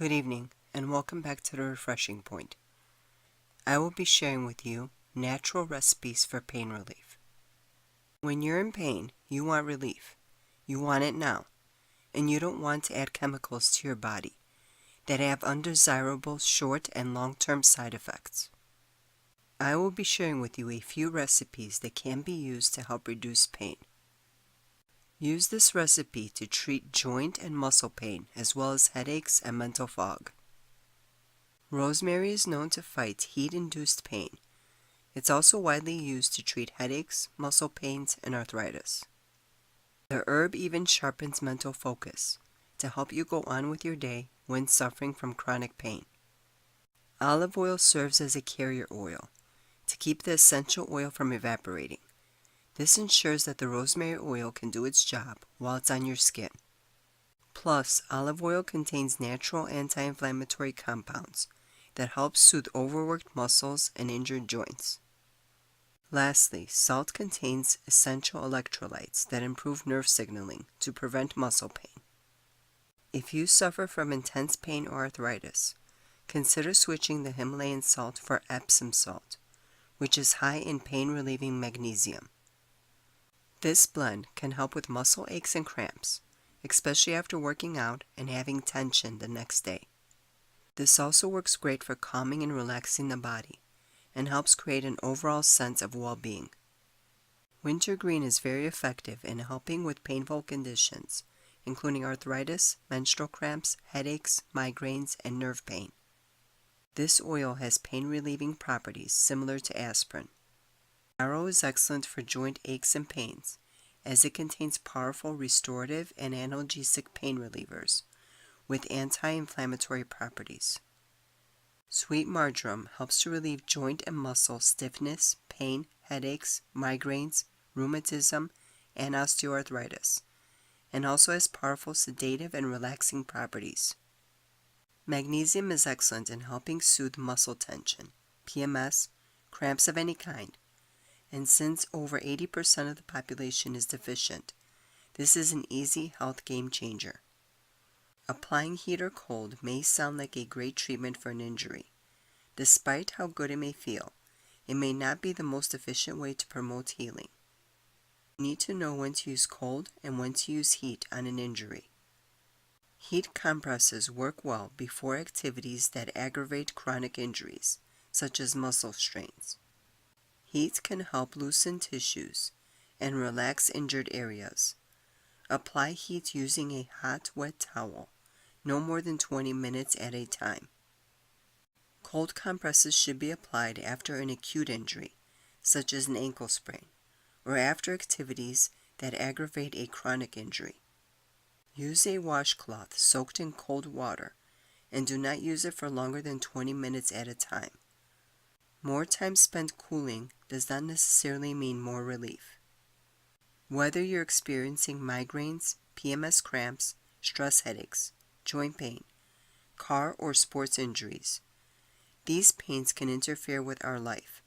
Good evening, and welcome back to the Refreshing Point. I will be sharing with you natural recipes for pain relief. When you're in pain, you want relief. You want it now, and you don't want to add chemicals to your body that have undesirable short and long-term side effects. I will be sharing with you a few recipes that can be used to help reduce pain. Use this recipe to treat joint and muscle pain as well as headaches and mental fog. Rosemary is known to fight heat-induced pain. It's also widely used to treat headaches, muscle pains, and arthritis. The herb even sharpens mental focus to help you go on with your day when suffering from chronic pain. Olive oil serves as a carrier oil to keep the essential oil from evaporating. This ensures that the rosemary oil can do its job while it's on your skin. Plus, olive oil contains natural anti-inflammatory compounds that help soothe overworked muscles and injured joints. Lastly, salt contains essential electrolytes that improve nerve signaling to prevent muscle pain. If you suffer from intense pain or arthritis, consider switching the Himalayan salt for Epsom salt, which is high in pain-relieving magnesium. This blend can help with muscle aches and cramps, especially after working out and having tension the next day. This also works great for calming and relaxing the body and helps create an overall sense of well-being. Wintergreen is very effective in helping with painful conditions, including arthritis, menstrual cramps, headaches, migraines, and nerve pain. This oil has pain-relieving properties similar to aspirin. Yarrow is excellent for joint aches and pains, as it contains powerful restorative and analgesic pain relievers with anti-inflammatory properties. Sweet marjoram helps to relieve joint and muscle stiffness, pain, headaches, migraines, rheumatism, and osteoarthritis, and also has powerful sedative and relaxing properties. Magnesium is excellent in helping soothe muscle tension, PMS, cramps of any kind, and since over 80% of the population is deficient, this is an easy health game changer. Applying heat or cold may sound like a great treatment for an injury. Despite how good it may feel, it may not be the most efficient way to promote healing. You need to know when to use cold and when to use heat on an injury. Heat compresses work well before activities that aggravate chronic injuries, such as muscle strains. Heat can help loosen tissues and relax injured areas. Apply heat using a hot, wet towel, no more than 20 minutes at a time. Cold compresses should be applied after an acute injury, such as an ankle sprain, or after activities that aggravate a chronic injury. Use a washcloth soaked in cold water and do not use it for longer than 20 minutes at a time. More time spent cooling does not necessarily mean more relief. Whether you're experiencing migraines, PMS cramps, stress headaches, joint pain, car or sports injuries, these pains can interfere with our life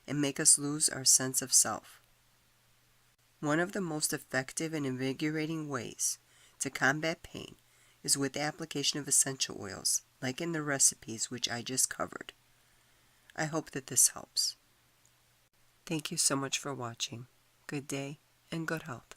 and make us lose our sense of self. One of the most effective and invigorating ways to combat pain is with the application of essential oils, like in the recipes which I just covered. I hope that this helps. Thank you so much for watching. Good day and good health.